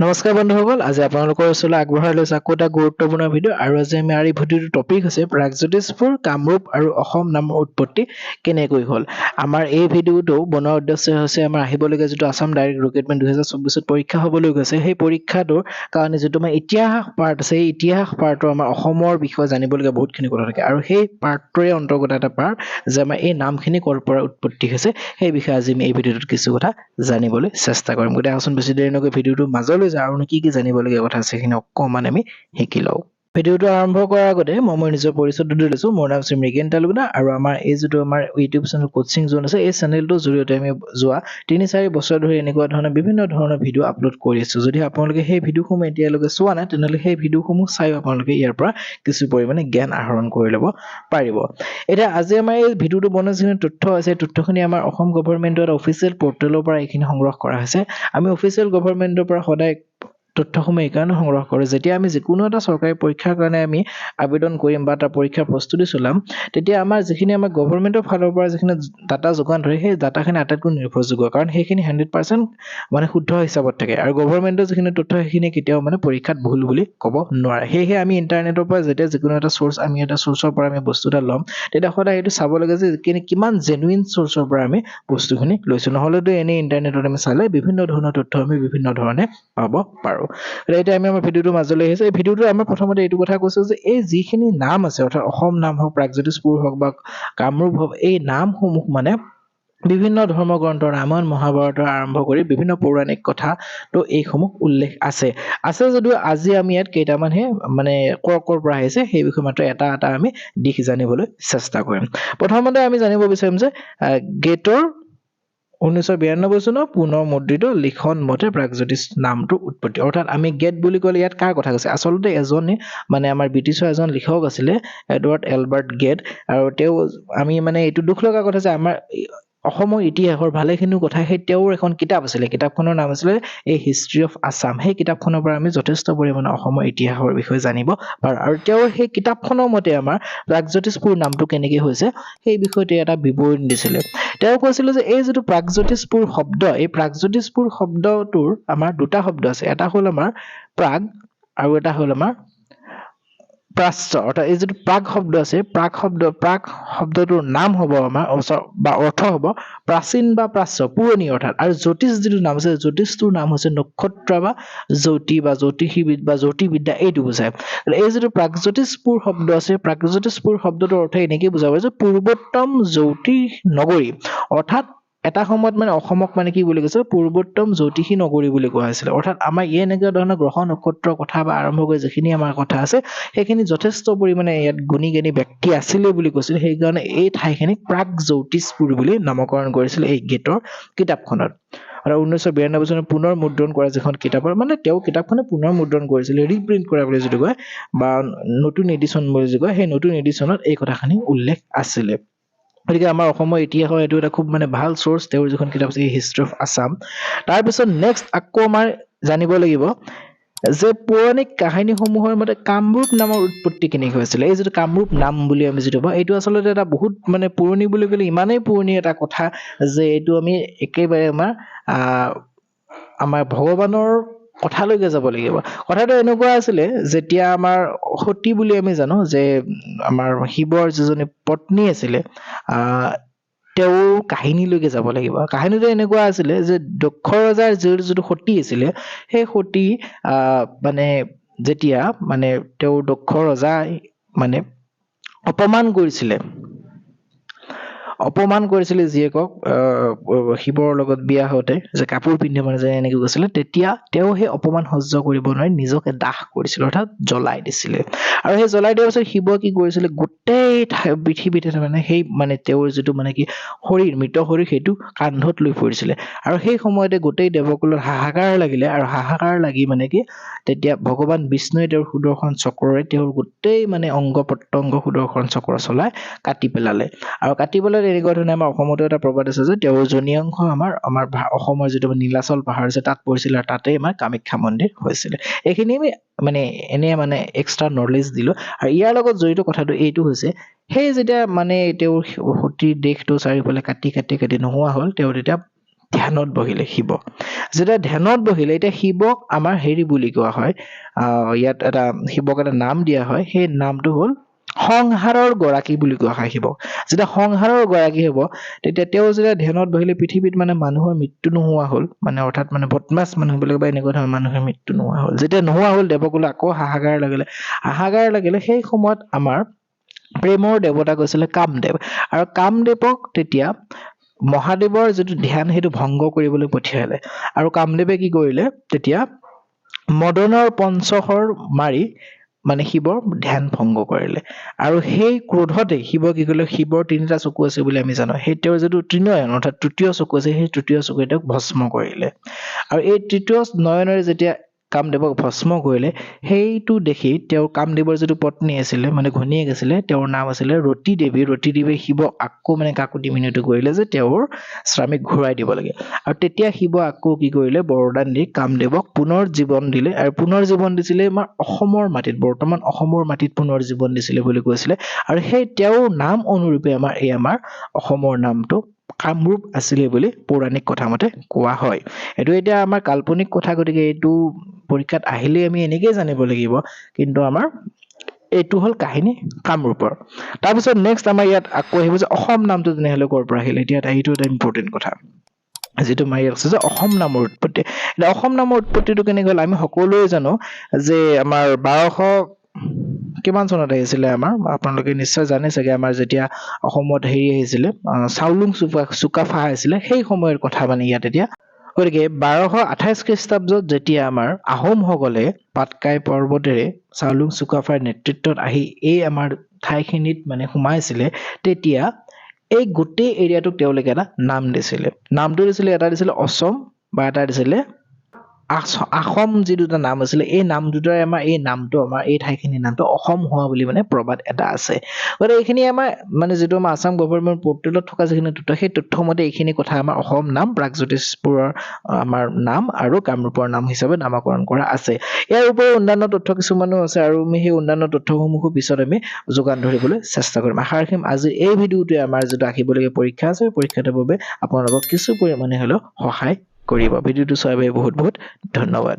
নমস্কাৰ বন্ধুসকল আজি আপোনালোকৰ ওচৰলৈ আগবঢ়াই লৈছো আকৌ এটা গুৰুত্বপূৰ্ণ ভিডিঅ' আৰু আজি আমি এই ভিডিঅ'টোৰ টপিক হৈছে প্ৰাগজ্যোতিষপুৰ কামৰূপ আৰু অসম নামৰ উৎপত্তি কেনেকৈ হ'ল আমাৰ এই ভিডিঅ'টো বনোৱাৰ উদ্দেশ্য হৈছে আমাৰ আহিবলগীয়া যিটো আসাম ডাইৰেক্ট ৰিক্ৰুটমেণ্ট 2024 পৰীক্ষা হ'বলৈ গৈছে সেই পৰীক্ষাটোৰ কাৰণে যিটো আমাৰ ইতিহাস পাৰ্ট আছে এই ইতিহাস পাৰ্টৰ আমাৰ অসমৰ বিষয়ে জানিবলগীয়া বহুতখিনি কথা থাকে আৰু সেই পাৰ্টটোৰে অন্তৰ্গত এটা পাৰ্ট যে আমাৰ এই নামখিনি ক'ৰ পৰা উৎপত্তি হৈছে সেই বিষয়ে আজি আমি এই ভিডিঅ'টোত কিছু কথা জানিবলৈ চেষ্টা কৰিম গতিকে আচোন বেছি দেৰি নকৰি ভিডিঅ'টো মাজলৈ যাওঁ আৰু কি জানিবলগীয়া কথা আছে সেইখিনি অকণমান আমি শিকি লওঁ ভিডিঅ'টো আৰম্ভ কৰাৰ আগতে মই মোৰ নিজৰ পৰিচয়টো দি লৈছো মোৰ নাম শ্ৰী মৃগেন তালুকদা আৰু আমাৰ এই যিটো আমাৰ ইউটিউব চেনেল কোচিং জোন আছে এই চেনেলটোৰ জৰিয়তে আমি যোৱা 3-4 বছৰ ধৰি এনেকুৱা ধৰণৰ বিভিন্ন ধৰণৰ ভিডিঅ' আপলোড কৰি আছো যদি আপোনালোকে সেই ভিডিঅ'সমূহ এতিয়ালৈকে চোৱা নাই তেনেহ'লে সেই ভিডিঅ'সমূহ চাই আপোনালোকে ইয়াৰ পৰা কিছু পৰিমাণে জ্ঞান আহৰণ কৰি ল'ব পাৰিব এতিয়া আজি আমাৰ এই ভিডিঅ'টো বনোৱাৰ যিখিনি তথ্য আছে তথ্যখিনি আমাৰ অসম গভৰ্ণমেণ্টৰ এটা অফিচিয়েল পৰ্টেলৰ পৰা এইখিনি সংগ্ৰহ কৰা হৈছে আমি অফিচিয়েল গভৰ্ণমেণ্টৰ পৰা সদায় তথ্যসমূহ এইকাৰণে সংগ্ৰহ কৰোঁ যেতিয়া আমি যিকোনো এটা চৰকাৰী পৰীক্ষাৰ কাৰণে আমি আবেদন কৰিম বা তাৰ পৰীক্ষাৰ প্ৰস্তুতি চলাম তেতিয়া আমাৰ যিখিনি আমাৰ গভৰ্ণমেণ্টৰ ফালৰ পৰা যিখিনি ডাটা যোগান ধৰে সেই ডাটাখিনি আটাইতকৈ নিৰ্ভৰযোগ্য কাৰণ সেইখিনি 100% মানে শুদ্ধ হিচাপত থাকে আৰু গভৰ্ণমেণ্টৰ যিখিনি তথ্য সেইখিনি কেতিয়াও মানে পৰীক্ষাত ভুল বুলি ক'ব নোৱাৰে সেয়েহে আমি ইণ্টাৰনেটৰ পৰা যেতিয়া যিকোনো এটা চ'ৰ্চ আমি এটা চ'ৰ্চৰ পৰা আমি বস্তু এটা ল'ম তেতিয়া সদায় এইটো চাব লাগে যে কিমান জেনুইন চ'ৰ্চৰ পৰা আমি বস্তুখিনি লৈছোঁ নহ'লেতো এনেই ইণ্টাৰনেটত আমি চালে বিভিন্ন ধৰণৰ তথ্য আমি বিভিন্ন ধৰণে পাব পাৰোঁ এতিয়া আমি আমাৰ ভিডিঅ'টো মাজলৈ আহিছে এই ভিডিঅ'টো আমাৰ প্ৰথমতে এইটো কথা কৈছো যে এই যিখিনি নাম আছে অৰ্থাৎ অসম নাম হওক প্ৰাগজ্যোতিষপুৰ হওক বা কামৰূপ হওক এই নামসমূহ মানে বিভিন্ন ধৰ্মগ্ৰন্থ ৰামায়ণ মহাভাৰতৰ আৰম্ভ কৰি বিভিন্ন পৌৰাণিক কথা তো এইসমূহ উল্লেখ আছে যদিও আজি আমি ইয়াত কেইটামানহে মানে কৰ পৰা আহিছে সেই বিষয়ে মাত্ৰ এটা আমি দিশ জানিবলৈ চেষ্টা কৰিম প্ৰথমতে আমি জানিব বিচাৰিম যে গেটৰ 1992 চনৰ পুনৰ মুদ্ৰিত লিখন মতে প্ৰাগজ্যোতিষ নামটো উৎপত্তি অৰ্থাৎ আমি গেট বুলি ক'লে ইয়াত কাৰ কথা কৈছে আচলতে এজনে মানে আমাৰ ব্ৰিটিছৰ এজন লিখক আছিলে এডৱাৰ্ড এলবাৰ্ট গেট আৰু তেওঁ আমি মানে এইটো দুখ লগা কথা যে আমাৰ অসমৰ ইতিহাসৰ ভালেখিনি কথা সেই তেওঁৰ এখন কিতাপ আছিলে কিতাপখনৰ নাম আছিলে এ হিষ্ট্ৰী অফ আছাম সেই কিতাপখনৰ পৰা আমি যথেষ্ট পৰিমাণে অসমৰ ইতিহাসৰ বিষয়ে জানিব পাৰোঁ আৰু তেওঁৰ সেই কিতাপখনৰ মতে আমাৰ প্ৰাগজ্যোতিষপুৰ নামটো কেনেকৈ হৈছে সেই বিষয়তে এটা বিৱৰণী দিছিলে তেওঁ কৈছিলে যে এই যিটো প্ৰাগজ্যোতিষপুৰ শব্দ এই প্ৰাগজ্যোতিষপুৰ শব্দটোৰ আমাৰ দুটা শব্দ আছে এটা হ'ল আমাৰ প্ৰাগ আৰু এটা হ'ল আমাৰ প্ৰাচ্য অৰ্থাৎ এই যিটো প্ৰাগ শব্দ আছে প্ৰাগ শব্দটোৰ নাম হ'ব আমাৰ বা অৰ্থ হ'ব প্ৰাচীন বা প্ৰাচ্য পুৰণি অৰ্থাৎ আৰু জ্যোতিষ যিটো নাম আছে জ্যোতিষটোৰ নাম হৈছে নক্ষত্ৰ বা জ্যোতি বা জ্যোতিষীবিদ বা জ্যোতিবিদ্যা এইটো বুজায় এই যিটো প্ৰাগজ্যোতিষপুৰ শব্দ আছে প্ৰাগজ্যোতিষপুৰ শব্দটোৰ অৰ্থ এনেকৈ বুজাব যে পূৰ্বোত্তম জ্যোতিষ নগৰী অৰ্থাৎ এটা সময়ত মানে অসমক মানে কি বুলি কৈছে পূৰ্বোত্তম জ্যোতিষী নগৰী বুলি কোৱা হৈছিলে অৰ্থাৎ আমাৰ এনেকুৱা ধৰণৰ গ্ৰহ নক্ষত্ৰৰ কথা বা আৰম্ভ কৰি যিখিনি আমাৰ কথা আছে সেইখিনি যথেষ্ট পৰিমাণে ইয়াত গুণী জ্ঞানী ব্যক্তি আছিলে বুলি কৈছিল সেইকাৰণে এই ঠাইখিনিক প্ৰাগজ্যোতিষপুৰ বুলি নামকৰণ কৰিছিল এই গেটৰ কিতাপখনত আৰু 1992 চনত পুনৰ মুদ্ৰণ কৰা যিখন কিতাপৰ মানে তেওঁ কিতাপখনে পুনৰ মুদ্ৰণ কৰিছিল ৰিপ্ৰিণ্ট কৰা বুলি যিটো কয় বা নতুন এডিশ্যন বুলি যিটো কয় সেই নতুন এডিশ্যনত এই কথাখিনি উল্লেখ আছিলে গতিকে আমাৰ অসমৰ ইতিহাসৰ এইটো এটা খুব মানে ভাল চ'ৰ্চ তেওঁৰ যিখন কিতাপ আছে হিষ্ট্ৰী অফ আছাম তাৰপিছত নেক্সট আকৌ আমাৰ জানিব লাগিব যে পৌৰাণিক কাহিনীসমূহৰ মতে কামৰূপ নামৰ উৎপত্তি কেনেকৈ হৈছিলে এই যিটো কামৰূপ নাম বুলি আমি যিটো পাওঁ এইটো আচলতে এটা বহুত মানে পুৰণি বুলি ক'লে ইমানেই পুৰণি এটা কথা যে এইটো আমি একেবাৰে আমাৰ ভগৱানৰ কথালৈকে যাব লাগিব কথাটো এনেকুৱা আছিলে যেতিয়া আমাৰ সতী বুলি আমি জানো যে আমাৰ শিৱৰ যিজনী পত্নী আছিলে তেওঁৰ কাহিনীলৈকে যাব লাগিব কাহিনীটো এনেকুৱা আছিলে যে দক্ষ ৰজাৰ যিটো সতী আছিলে সেই সতী মানে যেতিয়া মানে তেওঁৰ দক্ষ ৰজাই মানে অপমান কৰিছিলে জীয়েকক শিৱৰ লগত বিয়া হওঁতে যে কাপোৰ পিন্ধি মানে যে এনেকৈ গৈছিলে তেতিয়া তেওঁ সেই অপমান সহ্য কৰিব নোৱাৰি নিজকে দাহ কৰিছিল অৰ্থাৎ জ্বলাই দিছিলে আৰু সেই জ্বলাই দিয়াৰ পিছত শিৱ কি কৰিছিলে গোটেই পৃথিৱীতে মানে সেই মানে তেওঁৰ যিটো মানে কি মৃত শৰীৰ সেইটো কান্ধত লৈ ফুৰিছিলে আৰু সেই সময়তে গোটেই দেৱকুলত হাহাকাৰ লাগিলে আৰু হাহাকাৰ লাগি মানে কি তেতিয়া ভগৱান বিষ্ণুৱে তেওঁৰ সুদৰ্শন চক্ৰৰে তেওঁৰ গোটেই মানে অংগ প্ৰত্যংগ সুদৰ্শন চক্ৰ চলাই কাটি পেলালে আৰু কাটি পেলালে এনেকুৱা ধৰণে আমাৰ অসমতো এটা প্ৰবাদ আছে যে তেওঁৰ জনী অংশ আমাৰ অসমৰ যিটো নীলাচল পাহাৰ আছে তাত পৰিছিলে আৰু তাতেই আমাৰ কামাখ্যা মন্দিৰ হৈছিলে এইখিনি আমি মানে এনে মানে এক্সট্ৰা নলেজ দিলো আৰু ইয়াৰ লগত জড়িত কথাটো এইটো হৈছে সেই যেতিয়া মানে তেওঁৰ সতীৰ দেহটো চাৰিওফালে কাটি নোহোৱা হ'ল তেওঁ তেতিয়া ধ্যানত বহিলে শিৱ যেতিয়া ধ্যানত বহিলে এতিয়া শিৱক আমাৰ হেৰি বুলি কোৱা হয় ইয়াত এটা শিৱক এটা নাম দিয়া হয় সেই নামটো হ'ল সংহাৰৰ গৰাকী বুলি কোৱা হয় শিৱক যেতিয়া সংহাৰৰ গৰাকী হ'ব তেতিয়া তেওঁ যেতিয়া ধ্যানত বহিলে পৃথিৱীত মানে মানুহৰ মৃত্যু নোহোৱা হ'ল মানে অৰ্থাৎ মানে বদমাছ মানুহবিলাক বা এনেকুৱা ধৰণৰ মানুহৰ মৃত্যু নোহোৱা হ'ল যেতিয়া নোহোৱা হ'ল দেৱকুল আকৌ হাহাকাৰ লাগিলে সেই সময়ত আমাৰ প্ৰেমৰ দেৱতা কৈছিলে কামদেৱ আৰু কামদেৱক তেতিয়া মহাদেৱৰ যিটো ধ্যান সেইটো ভংগ কৰিবলৈ পঠিয়ালে আৰু কামদেৱে কি কৰিলে তেতিয়া মদনৰ পঞ্চশৰ মাৰি মানে শিৱৰ ধ্যান ভংগ কৰিলে আৰু সেই ক্ৰোধতে শিৱ কি কৰিলে শিৱৰ তিনিটা চকু আছে বুলি আমি জানো সেই তেওঁৰ যিটো তৃণয়ন অৰ্থাৎ তৃতীয় চকু আছে সেই তৃতীয় চকুৱে তেওঁক ভস্ম কৰিলে আৰু এই তৃতীয় নয়নেৰে যেতিয়া কামদেৱক ভস্ম কৰিলে সেইটো দেখি তেওঁৰ কামদেৱৰ যিটো পত্নী আছিলে মানে ঘনীয়েক আছিলে তেওঁৰ নাম আছিলে ৰতি দেৱী শিৱক আকৌ মানে কাকুতি মিনতি কৰিলে যে তেওঁৰ স্বামীক ঘূৰাই দিব লাগে আৰু তেতিয়া শিৱ আকৌ কি কৰিলে বৰদান দি কামদেৱক পুনৰ জীৱন দিলে আৰু পুনৰ জীৱন দিছিলে আমাৰ অসমৰ মাটিত বৰ্তমান অসমৰ মাটিত পুনৰ জীৱন দিছিলে বুলি কৈছিলে আৰু সেই তেওঁৰ নাম অনুৰূপে আমাৰ অসমৰ নামটো কামৰূপ আছিলে বুলি পৌৰাণিক কথা মতে কোৱা হয় এইটো এতিয়া আমাৰ কাল্পনিক কথা গতিকে এইটো পৰীক্ষাত আহিলে আমি এনেকৈ জানিব লাগিব কিন্তু আমাৰ এইটো হ'ল কাহিনী কামৰূপৰ তাৰপিছত নেক্সট আমাৰ ইয়াত আকৌ আহিব যে অসম নামটো তেনেহ'লে ক'ৰ পৰা আহিলে এতিয়া এইটো এটা ইম্পৰ্টেণ্ট কথা যিটো মাৰি আছে যে অসম নামৰ উৎপত্তি এতিয়া অসম নামৰ উৎপত্তিটো কেনেকৈ হ'ল আমি সকলোৱে জানো যে আমাৰ 1200 কিমান চনত আহিছিলে আমাৰ আপোনালোকে নিশ্চয় জানে চাগে আমাৰ যেতিয়া অসমত হেৰি আহিছিলে চাউলুং চুকাফা আহিছিলে সেই সময়ৰ কথা মানে ইয়াত এতিয়া গতিকে 1228 খ্ৰীষ্টাব্দত যেতিয়া আমাৰ আহোমসকলে পাটকাই পৰ্বতেৰে চাউলুং চুকাফাৰ নেতৃত্বত আহি এই আমাৰ ঠাইখিনিত মানে সোমাইছিলে তেতিয়া এই গোটেই এৰিয়াটোক তেওঁলোকে এটা নাম দিছিলে নামটো দিছিলে এটা দিছিলে অসম বা এটা দিছিলে আহোম যি দুটা নাম আছিলে এই নাম দুটাৰে আমাৰ এই নামটো আমাৰ এই ঠাইখিনিৰ নামটো অসম হোৱা বুলি মানে প্ৰবাদ এটা আছে গতিকে এইখিনি আমাৰ মানে যিটো আমাৰ আসাম গভৰ্ণমেণ্ট পৰ্টেলত থকা যিখিনি তথ্য সেই তথ্য মতে এইখিনি কথা আমাৰ অসম নাম প্ৰাগজ্যোতিষপুৰৰ আমাৰ নাম আৰু কামৰূপৰ নাম হিচাপে নামাকৰণ কৰা আছে ইয়াৰ উপৰিও অন্যান্য তথ্য কিছুমানো আছে আৰু আমি সেই অন্যান্য তথ্যসমূহো পিছত আমি যোগান ধৰিবলৈ চেষ্টা কৰিম আশা ৰাখিম আজিৰ এই ভিডিঅ'টোৱে আমাৰ যিটো আহিবলগীয়া পৰীক্ষা আছে পৰীক্ষাটোৰ বাবে আপোনালোকক কিছু পৰিমাণে হ'লেও সহায় কৰিব ভিডিঅ'টো চোৱাৰ বাবে বহুত বহুত ধন্যবাদ